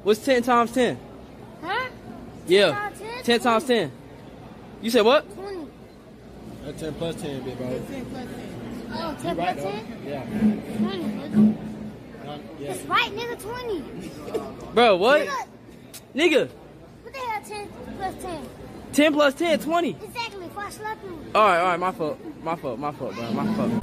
What's 10 times 10? Huh? Yeah. 10 times 10. You said what? 20. That's 10 plus 10, big bro. Oh, 10 Right, plus 10? Yeah. 20, nigga. Yeah. That's right, nigga, 20. Bro, what? Nigga, What the hell, 10 plus 10? 10 plus 10, 20. Exactly, if I slept you. Alright, my fault, bro, my fault.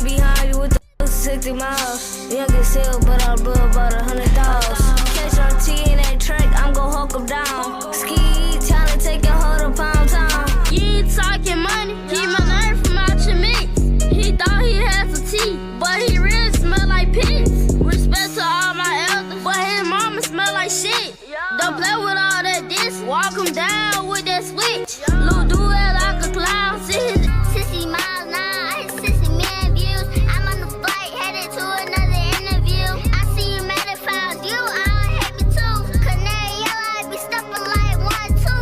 Behind you with the 60 miles. Youngest hill, but I'll build about 100 dollars. Catch on T in that track, I'm gon' hulk 'em down. Ski, tryna take a hold of Pound Town. You ain't talking money, keep my nerve from out your mix. He thought he had some tea, but he really smell like piss. Respect to all my elders, but his mama smell like shit. Don't play with all that diss, walk him down with that switch. Lil' do it like a clown, see his Sissy miles now, I hit sissy man views. I'm on the flight, headed to another interview. I see you mad if I was you, I don't hate me too. Canary yellow, I be stuffing like 1, 2.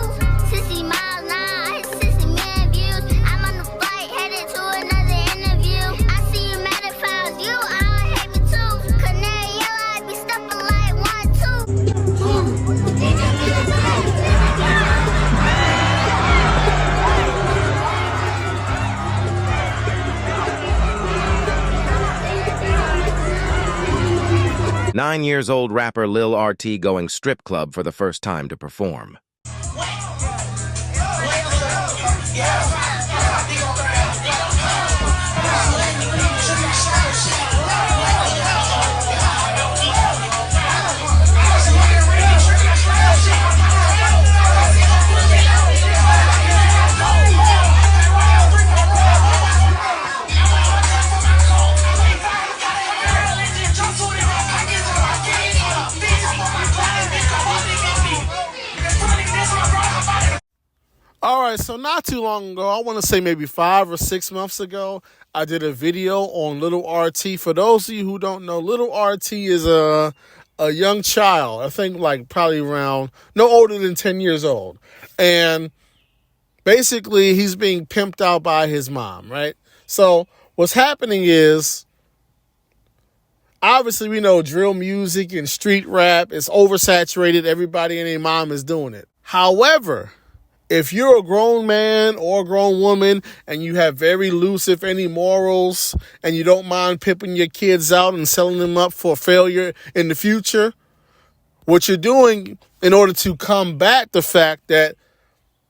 Sissy miles now, I hit sissy man views. I'm on the flight, headed to another interview. I see you mad if I was you, I don't hate me too. Canary yellow, I be stuffing like 1, 2. 9-year-old rapper Lil RT going strip club for the first time to perform. All right, so not too long ago, I want to say maybe 5 or 6 months ago, I did a video on Little RT. For those of you who don't know, Little RT is a young child. I think like probably around no older than 10 years old. And basically he's being pimped out by his mom, right? So what's happening is, obviously we know drill music and street rap is oversaturated. Everybody and their mom is doing it. However, if you're a grown man or a grown woman and you have very loose, if any, morals and you don't mind pimping your kids out and selling them up for failure in the future, what you're doing in order to combat the fact that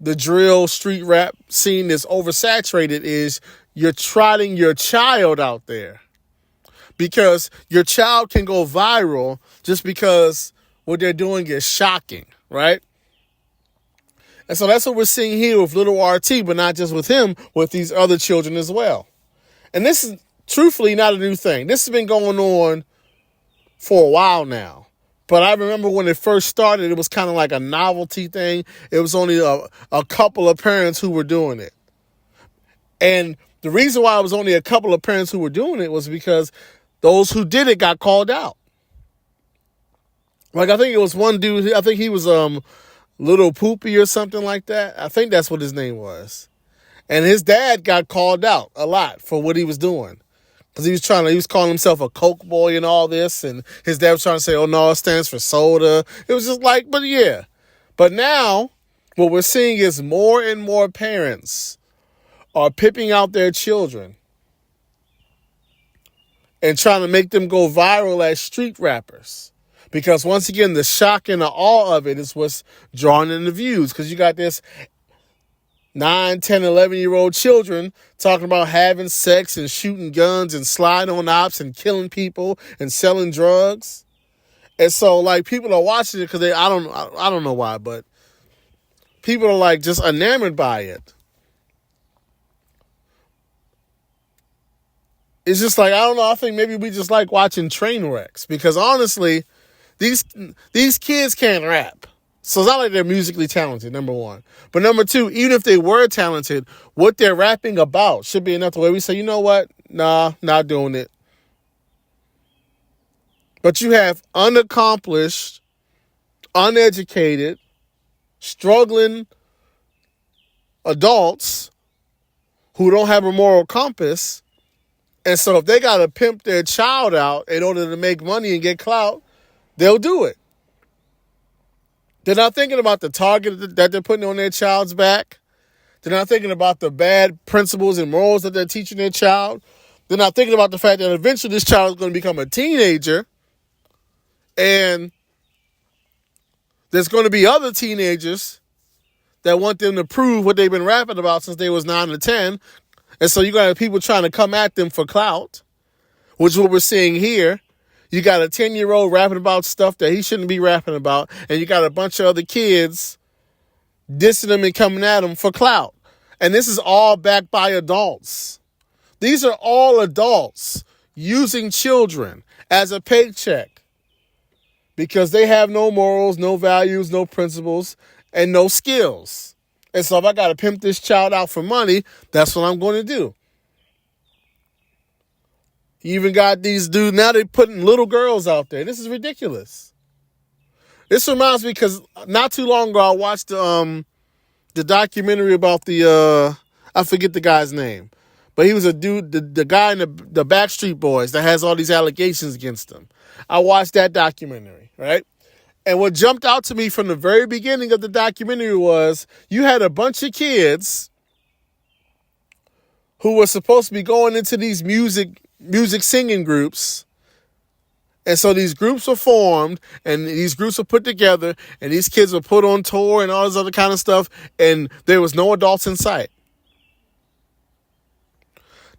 the drill street rap scene is oversaturated is you're trotting your child out there. Because your child can go viral just because what they're doing is shocking, right? And so that's what we're seeing here with Little RT, but not just with him, with these other children as well. And this is truthfully not a new thing. This has been going on for a while now. But I remember when it first started, it was kind of like a novelty thing. It was only a couple of parents who were doing it. And the reason why it was only a couple of parents who were doing it was because those who did it got called out. Like I think it was one dude, I think he was Little Poopy or something like that. I think that's what his name was. And his dad got called out a lot for what he was doing. Because he was calling himself a Coke boy and all this. And his dad was trying to say, oh no, it stands for soda. It was just like, but yeah. But now what we're seeing is more and more parents are pimping out their children and trying to make them go viral as street rappers. Because once again, the shock and the awe of it is what's drawing in the views. Because you got this 9, 10, 11-year-old children talking about having sex and shooting guns and sliding on ops and killing people and selling drugs. And so, like, people are watching it because I don't know why, but people are, like, just enamored by it. It's just like, I don't know, I think maybe we just like watching train wrecks. Because honestly, these kids can't rap. So it's not like they're musically talented, number one. But number two, even if they were talented, what they're rapping about should be enough to where we say, you know what? Nah, not doing it. But you have unaccomplished, uneducated, struggling adults who don't have a moral compass. And so if they got to pimp their child out in order to make money and get clout, they'll do it. They're not thinking about the target that they're putting on their child's back. They're not thinking about the bad principles and morals that they're teaching their child. They're not thinking about the fact that eventually this child is going to become a teenager, and there's going to be other teenagers that want them to prove what they've been rapping about since they was 9 or 10. And so you got to have people trying to come at them for clout, which is what we're seeing here. You got a 10-year-old rapping about stuff that he shouldn't be rapping about, and you got a bunch of other kids dissing him and coming at him for clout. And this is all backed by adults. These are all adults using children as a paycheck because they have no morals, no values, no principles, and no skills. And so if I got to pimp this child out for money, that's what I'm going to do. You even got these dudes, now they're putting little girls out there. This is ridiculous. This reminds me because not too long ago I watched the documentary about I forget the guy's name, but he was a dude, the guy in the Backstreet Boys that has all these allegations against him. I watched that documentary, right? And what jumped out to me from the very beginning of the documentary was you had a bunch of kids who were supposed to be going into these music singing groups. And so these groups were formed and these groups were put together and these kids were put on tour and all this other kind of stuff. And there was no adults in sight.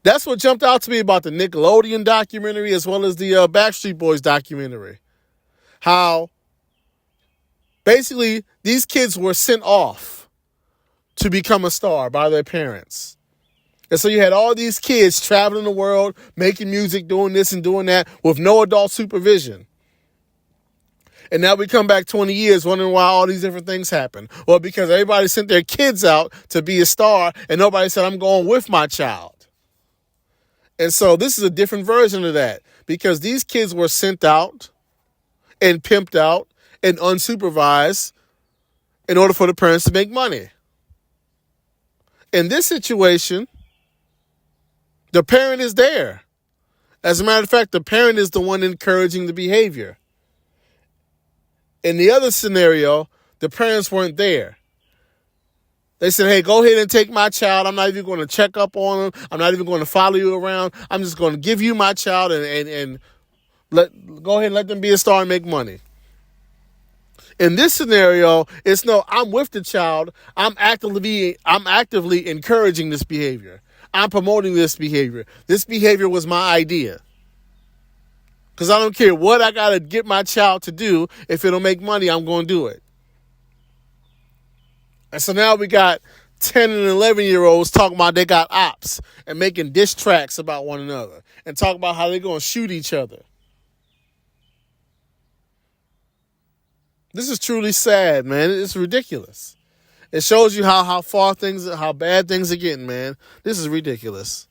That's what jumped out to me about the Nickelodeon documentary as well as the Backstreet Boys documentary. How basically these kids were sent off to become a star by their parents. And so you had all these kids traveling the world, making music, doing this and doing that with no adult supervision. And now we come back 20 years wondering why all these different things happen. Well, because everybody sent their kids out to be a star and nobody said, I'm going with my child. And so this is a different version of that because these kids were sent out and pimped out and unsupervised in order for the parents to make money. In this situation, the parent is there. As a matter of fact, the parent is the one encouraging the behavior. In the other scenario, the parents weren't there. They said, hey, go ahead and take my child. I'm not even going to check up on him. I'm not even going to follow you around. I'm just going to give you my child and go ahead and let them be a star and make money. In this scenario, it's no, I'm with the child. I'm actively encouraging this behavior. I'm promoting this behavior. This behavior was my idea. Because I don't care what I got to get my child to do. If it'll make money, I'm going to do it. And so now we got 10 and 11-year-olds talking about they got ops and making diss tracks about one another and talking about how they're going to shoot each other. This is truly sad, man. It's ridiculous. It shows you how bad things are getting, man. This is ridiculous.